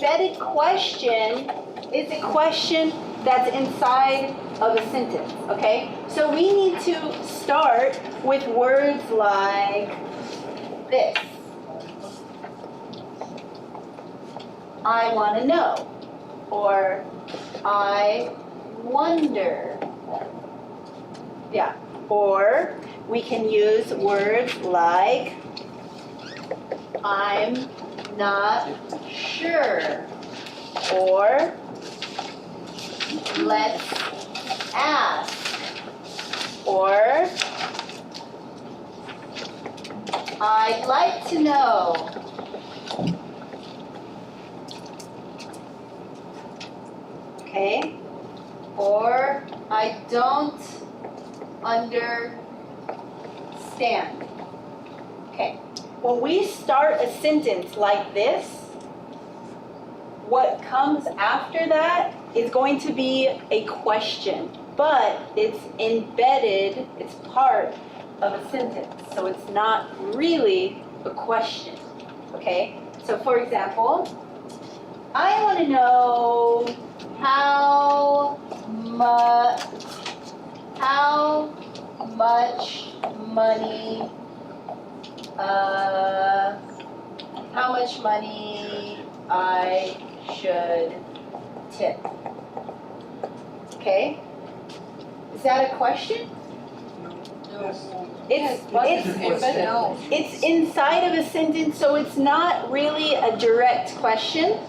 embedded question is a question that's inside of a sentence, okay? So we need to start with words like this. I want to know, or I wonder. Yeah, or we can use words like I'm not sure, or let's ask, or I'd like to know. Okay? Or I don't understand. Okay. When we start a sentence like this, what comes after that is going to be a question, but it's embedded, it's part of a sentence, so it's not really a question, okay? So for example, I want to know how much money I should tip. Okay? Is that a question? It's inside of a sentence, so it's not really a direct question.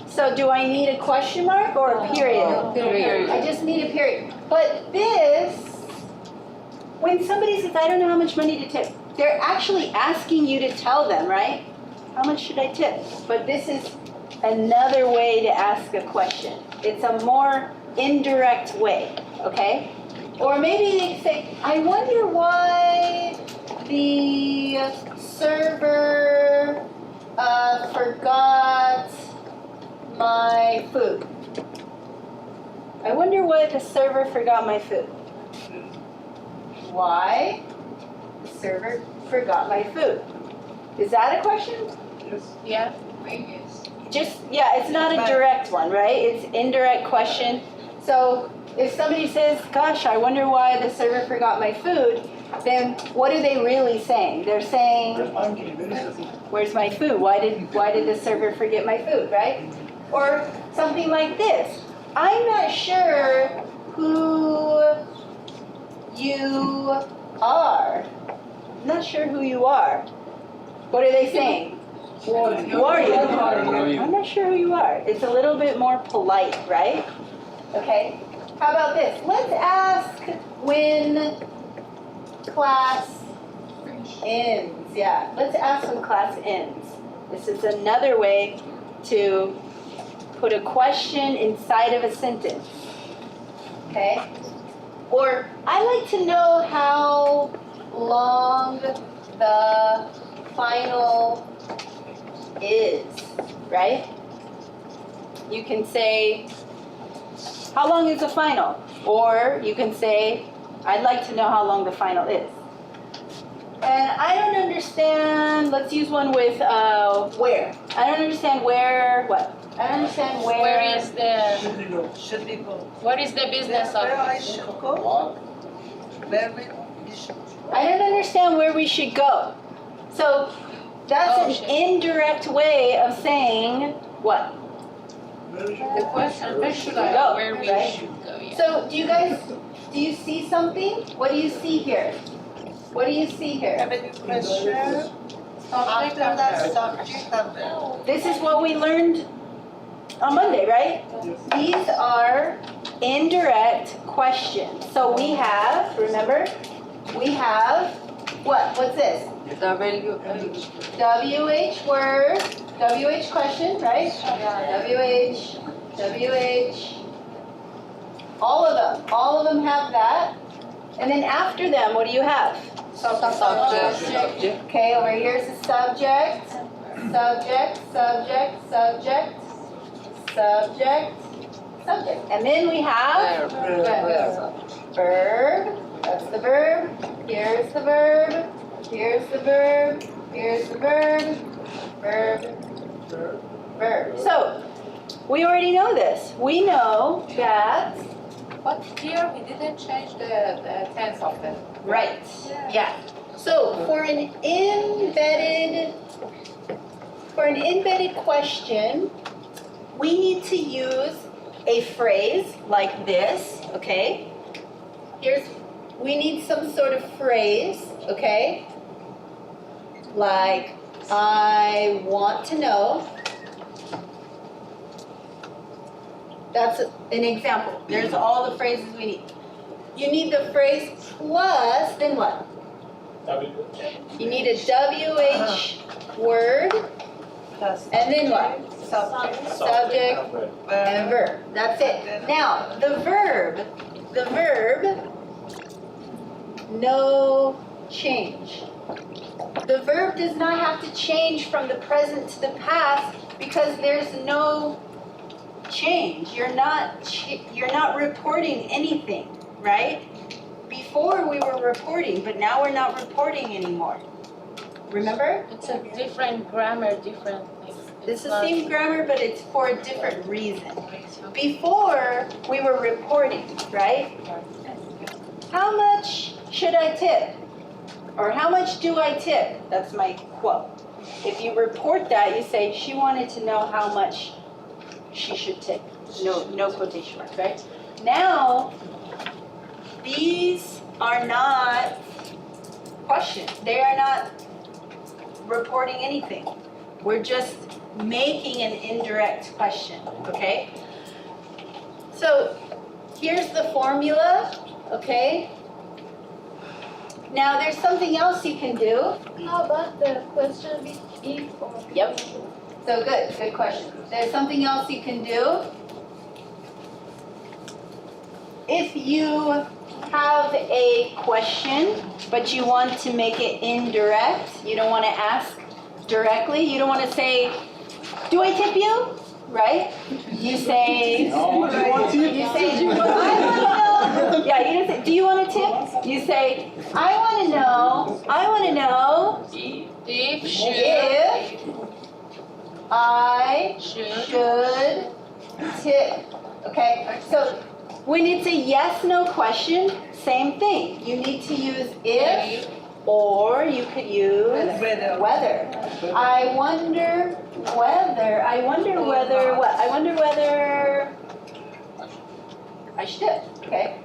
So do I need a question mark or a period? Period. I just need a period. But this, when somebody says, I don't know how much money to tip, they're actually asking you to tell them, right? How much should I tip? But this is another way to ask a question. It's a more indirect way, okay? Or maybe they say, I wonder why the server forgot my food. I wonder why the server forgot my food. Why the server forgot my food. Is that a question? Yeah. It's not a direct one, right? It's indirect question. So if somebody says, gosh, I wonder why the server forgot my food, then what are they really saying? They're saying, where's my food? Why did the server forget my food, right? Or something like this. I'm not sure who you are. I'm not sure who you are. What are they saying? Who are you? I'm not sure who you are. It's a little bit more polite, right? Okay. How about this? Let's ask when class ends. Yeah, let's ask when class ends. This is another way to put a question inside of a sentence. Okay? Or, I like to know how long the final is, right? You can say, how long is the final? Or you can say, I'd like to know how long the final is. And I don't understand, let's use one with where. I don't understand where, what? I don't understand where. Where is the Should we go? what is the business Where I of should go? Where we should go? I don't understand where we should go. So that's an indirect way of saying what? the question? Where should I Go, go? Where we right? should go? Yeah. So do you see something? What do you see here? What do you see here? Have any question? After that subject and verb. This is what we learned on Monday, right? These are indirect questions. So we have, remember, we have what? What's this? WH word, WH question, right? WH, all of them have that. And then after them, what do you have? Subject. Okay, over here's the subject, subject. And then we have verb. That's the verb. Here's the verb. Here's the verb. Here's the verb. Verb. So We already know this. We know that, But here we didn't change the tense of it. right, yeah. So for an embedded question, we need to use a phrase like this, okay? We need some sort of phrase, okay? Like, I want to know. That's an example. There's all the phrases we need. You need the phrase plus, then what? You need a WH word, and then what? Subject and verb. That's it. Now, the verb, no change. The verb does not have to change from the present to the past because there's no change. You're not reporting anything, right? Before we were reporting, but now we're not reporting anymore. Remember? It's a different grammar, different thing. It's the same grammar, but it's for a different reason. Before, we were reporting, right? How much should I tip? Or how much do I tip? That's my quote. If you report that, you say, she wanted to know how much she should tip. No quotation marks, right? Now, these are not questions. They are not reporting anything. We're just making an indirect question, okay? So here's the formula, okay? Now there's something else you can do. How about the question with if or? Yep. So good question. There's something else you can do. If you have a question, but you want to make it indirect, you don't want to ask directly, you don't want to say, do I tip you? Right? You say, I want to know. Yeah, you don't say, do you want a tip? You say, I want to know If, if I should. should tip. Okay, so when it's a yes/no question, same thing. You need to use if, or you could use whether. I wonder whether what? I wonder whether I should tip. Okay.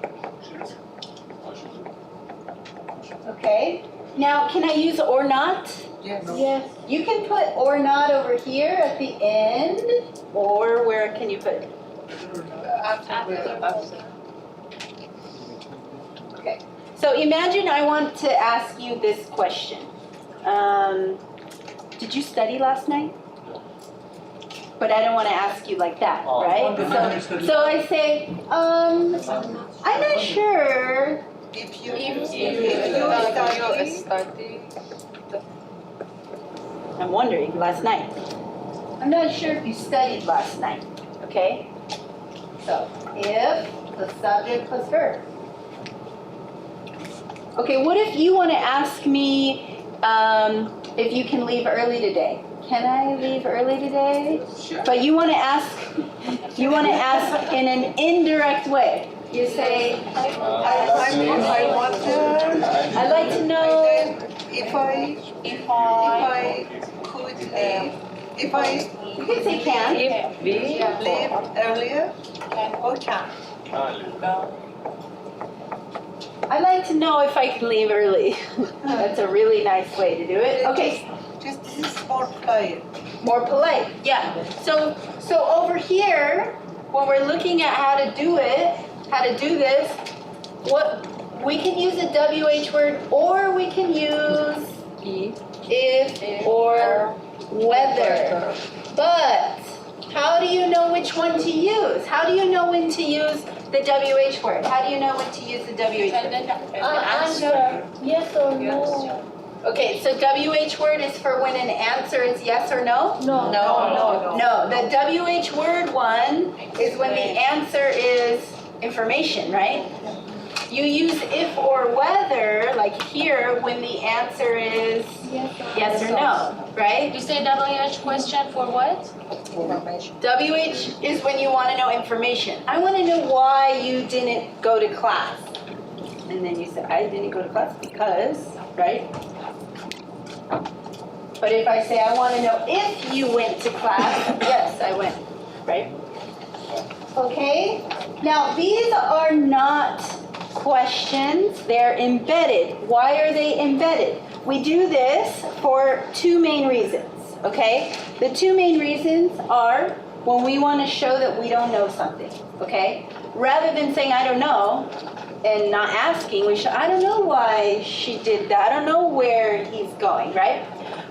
Okay. Now, can I use or not? Yes. You can put or not over here at the end, or where can you put it? Okay. So imagine I want to ask you this question. Did you study last night? But I don't want to ask you like that, right? So I say, I'm not sure. If you Study. I'm wondering, last night. I'm not sure if you studied last night, okay? So, if the subject plus verb. Okay, what if you want to ask me if you can leave early today? Can I leave early today? Sure. But you want to ask in an indirect way. You say, I wonder I'd like to know if I could if I you can say can. leave earlier or can. I'd like to know if I can leave early. That's a really nice way to do it. Okay, Just this is more polite. more polite. Yeah. So over here, when we're looking at how to do this, what we can use a WH word, or we can use if or whether. But how do you know which one to use? How do you know when to use the WH word? How do you know when to use the WH word? Answer. Yes or no? Okay, so WH word is for when an answer is yes or no? No. No, the WH word one is when the answer is information, right? You use if or whether, like here, when the answer is yes or no, right? You say WH question for what? WH is when you want to know information. I want to know why you didn't go to class. And then you say, I didn't go to class because, right? But if I say, I want to know if you went to class, yes, I went, right? Okay? Now, these are not questions, they're embedded. Why are they embedded? We do this for two main reasons, okay? The two main reasons are when we want to show that we don't know something, okay? Rather than saying, I don't know, and not asking, we should, I don't know why she did that, I don't know where he's going, right?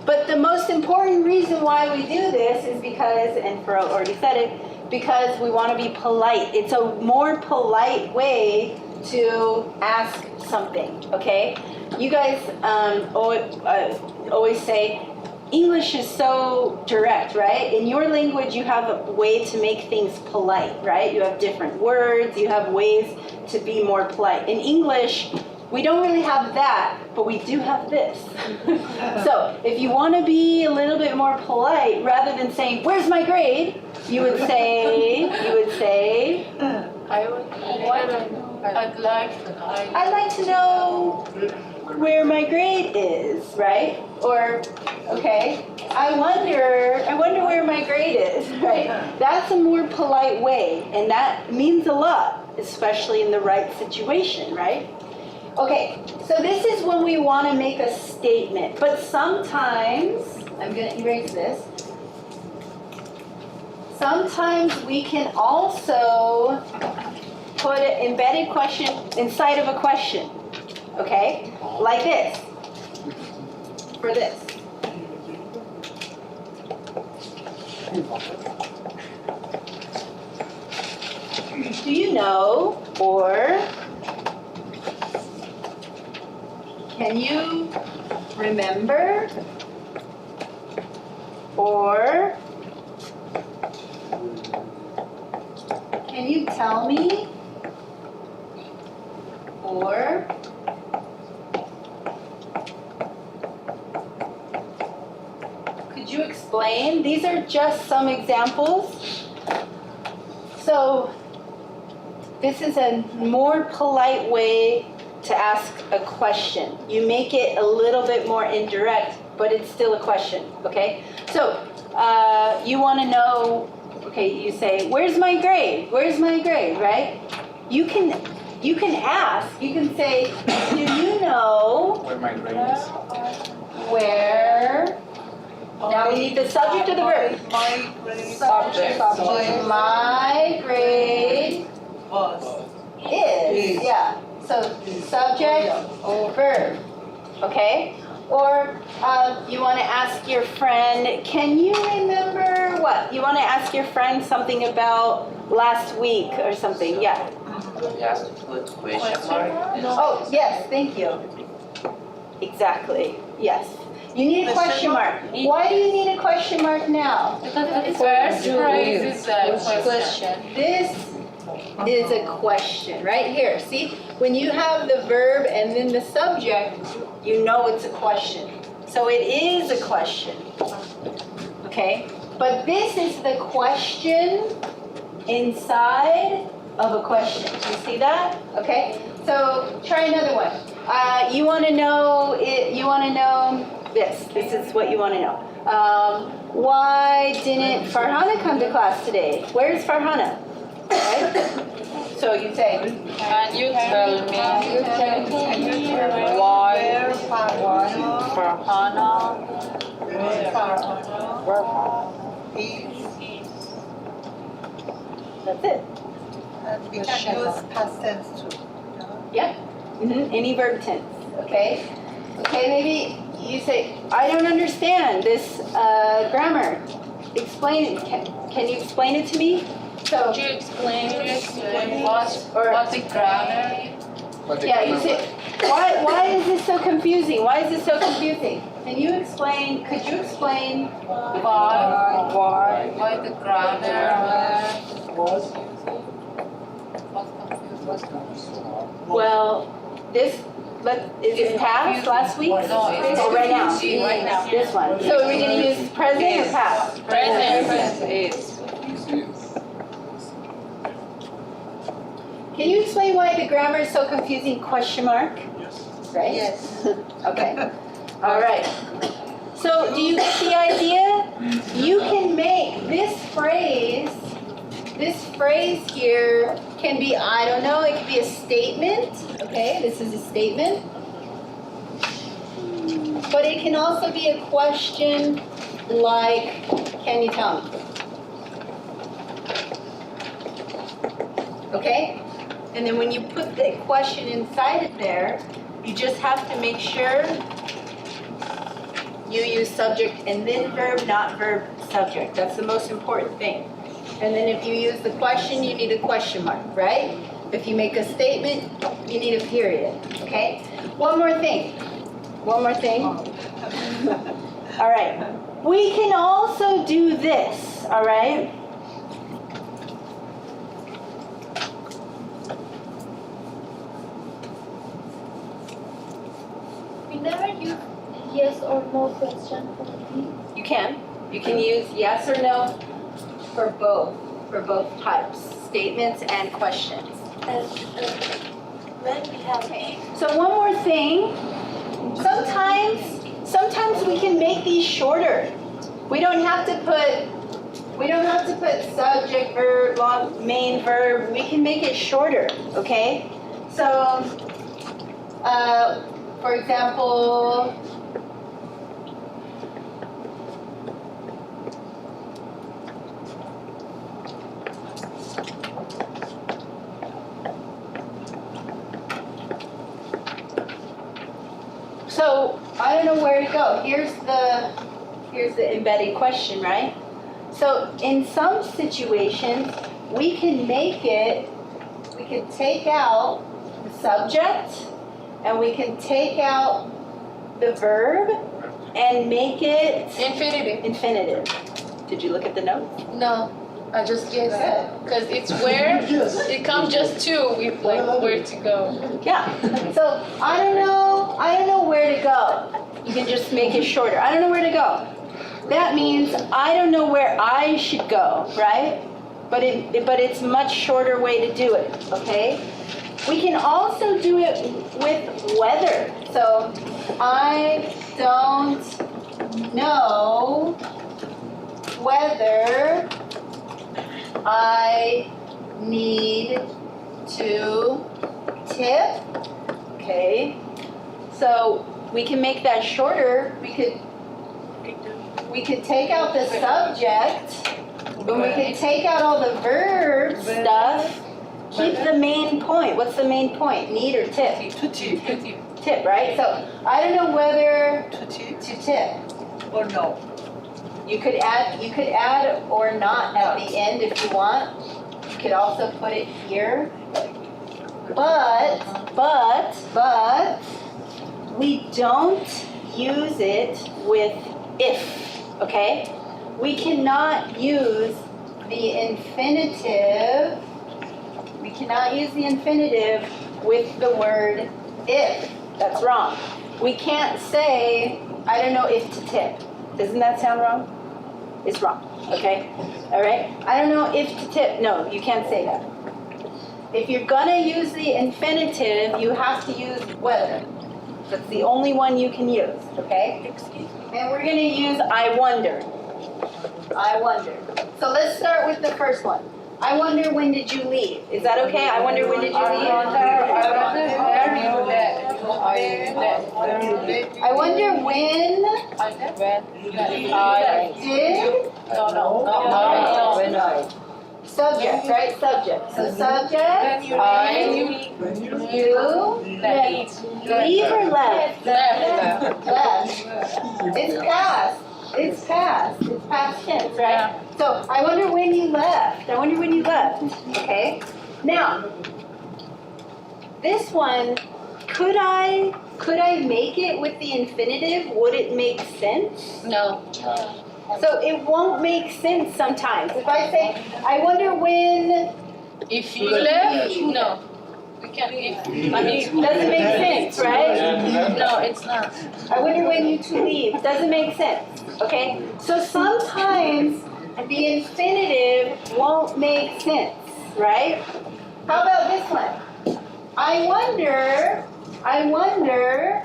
But the most important reason why we do this is because, and Farrell already said it, because we want to be polite. It's a more polite way to ask something, okay? You guys always say, English is so direct, right? In your language, you have a way to make things polite, right? You have different words, you have ways to be more polite. In English, we don't really have that, but we do have this. So if you want to be a little bit more polite, rather than saying, where's my grade? You would say, I'd like to know where my grade is, right? Or, okay, I wonder where my grade is, right? That's a more polite way, and that means a lot, especially in the right situation, right? Okay, so this is when we want to make a statement, but sometimes, I'm going to erase this, sometimes we can also put an embedded question inside of a question, okay? Like this, for this. Do you know, or can you remember, or can you tell me, or could you explain? These are just some examples. So this is a more polite way to ask a question. You make it a little bit more indirect, but it's still a question, okay? So you want to know, okay, you say, where's my grade? Where's my grade, right? You can ask, you can say, do you know Where my grade is. where, now we need the subject or the verb? My grade Subject. My grade was. is, yeah. So subject, verb, okay? Or you want to ask your friend, can you remember what? You want to ask your friend something about last week or something, yeah. You have to put question mark. Oh, yes, thank you. Exactly, yes. You need a question mark. Why do you need a question mark now? Because the first phrase is a question. This is a question, right here. See, when you have the verb and then the subject, you know it's a question. So it is a question, okay? But this is the question inside of a question. You see that? Okay. So try another one. You want to know this. This is what you want to know. Why didn't Farhana come to class today? Where's Farhana? Right? So you say, Can you tell me why Farhana that's it. And we can use past tense too. Yeah. Any verb tense. Okay. Okay. Maybe you say, I don't understand this grammar. Explain it. Can you explain it to me? So. Could you explain what's the grammar? Yeah, you say, why is this so confusing? Why is this so confusing? Can you explain, could you explain Why the grammar was confusing? Well, is it past last week? No, it's Oh, right now. Right now. This one. So are we going to use present or past? Present is. Can you explain why the grammar is so confusing? Question mark? Yes. Right? Yes. Okay. All right. So do you get the idea? You can make this phrase here can be, I don't know, it could be a statement. Okay, this is a statement. But it can also be a question like, can you tell me? Okay? And then when you put the question inside of there, you just have to make sure you use subject and then verb, not verb, subject. That's the most important thing. And then if you use the question, you need a question mark, right? If you make a statement, you need a period, okay? One more thing. All right. We can also do this, all right? We never use yes or no question for the You can. You can use yes or no for both types, statements and questions. and when we have So one more thing. Sometimes we can make these shorter. We don't have to put subject, verb, main verb. We can make it shorter, okay? So, for example, so I don't know where to go. Here's the embedded question, right? So in some situations, we can take out the subject and we can take out the verb and make it infinitive. Did you look at the notes? No, I just guessed. Because it's where it comes just two with like where to go. Yeah. So I don't know where to go. You can just make it shorter. I don't know where to go. That means I don't know where I should go, right? But it's much shorter way to do it, okay? We can also do it with weather. So I don't know whether I need to tip. Okay. So we can make that shorter. We could take out the subject, and we could take out all the verb stuff. Keep the main point. What's the main point? Need or tip? To tip. Tip, right? So I don't know whether To tip to tip. or no. You could add or not at the end if you want. You could also put it here. But we don't use it with if, okay? We cannot use the infinitive. We cannot use the infinitive with the word if. That's wrong. We can't say, I don't know if to tip. Doesn't that sound wrong? It's wrong, okay? All right? I don't know if to tip. No, you can't say that. If you're gonna use the infinitive, you have to use whether. That's the only one you can use, okay? And we're gonna use I wonder. I wonder. So let's start with the first one. I wonder when did you leave? Is that okay? I wonder when did you leave? I wonder when did subject, right? Subject. So subject, you left. Leave or left? Left. It's past. It's past tense, right? So I wonder when you left. Okay. Now, this one, could I make it with the infinitive? Would it make sense? No. So it won't make sense sometimes. If I say, I wonder when If you left, no. We can't leave. I mean, Doesn't make sense, right? no, it's not. I wonder when you to leave. Doesn't make sense. Okay? So sometimes the infinitive won't make sense, right? How about this one? I wonder, I wonder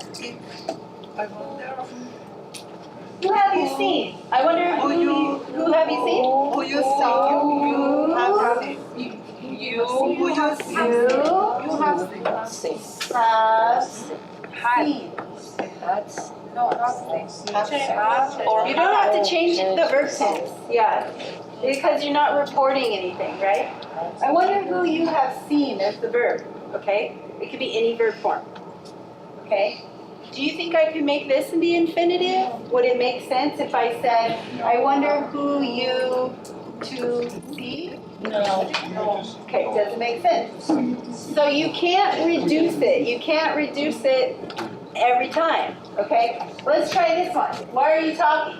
who have you seen? I wonder who have you seen? who you see, you have seen. You who you see, you have seen. Have seen. No, not Or You don't have to change the verb tense. Yeah. Because you're not reporting anything, right? I wonder who you have seen as the verb. Okay? It could be any verb form. Okay? Do you think I could make this in the infinitive? Would it make sense if I said, I wonder who you to see? No. Okay, doesn't make sense. So you can't reduce it. You can't reduce it every time. Okay? Let's try this one. Why are you talking?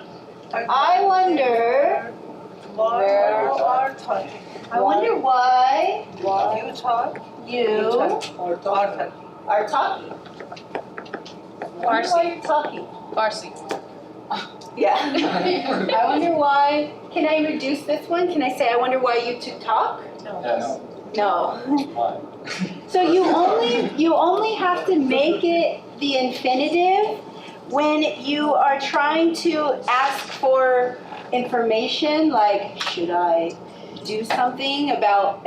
I wonder. Where you are talking. I wonder why You talk. you Or talking. are talking. I wonder why you're talking. Farsi. Yeah. I wonder why. Can I reduce this one? Can I say, I wonder why you two talk? Yes. No. Why? So you only have to make it the infinitive when you are trying to ask for information, like should I do something about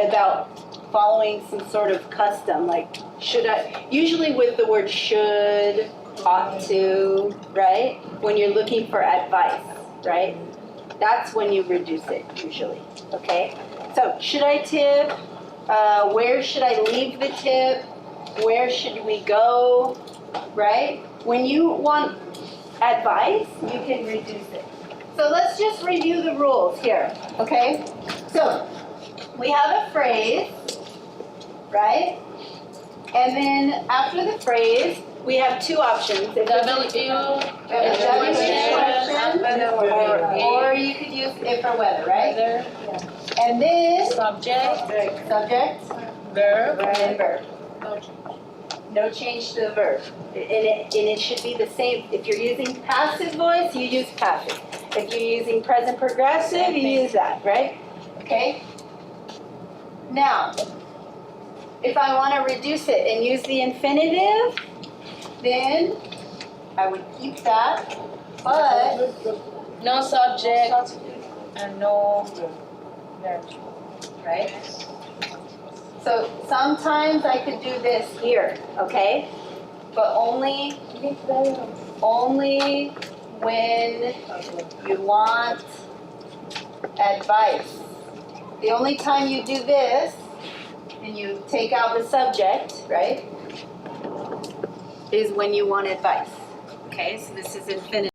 following some sort of custom, like should I, usually with the word should, ought to, right? When you're looking for advice, right? That's when you reduce it usually, okay? So should I tip? Where should I leave the tip? Where should we go? Right? When you want advice, you can reduce it. So let's just review the rules here, okay? So we have a phrase, right? And then after the phrase, we have two options. If it's W. a question, or you could use if or whether, right? Weather. And then Subject. subject, Verb. and verb. No change to the verb. And it should be the same. If you're using passive voice, you use passive. If you're using present progressive, you use that, right? Okay? Now, if I want to reduce it and use the infinitive, then I would keep that, but No subject. And no verb. right? So sometimes I could do this here, okay? But only when you want advice. The only time you do this, and you take out the subject, right, is when you want advice. Okay, so this is infinitive.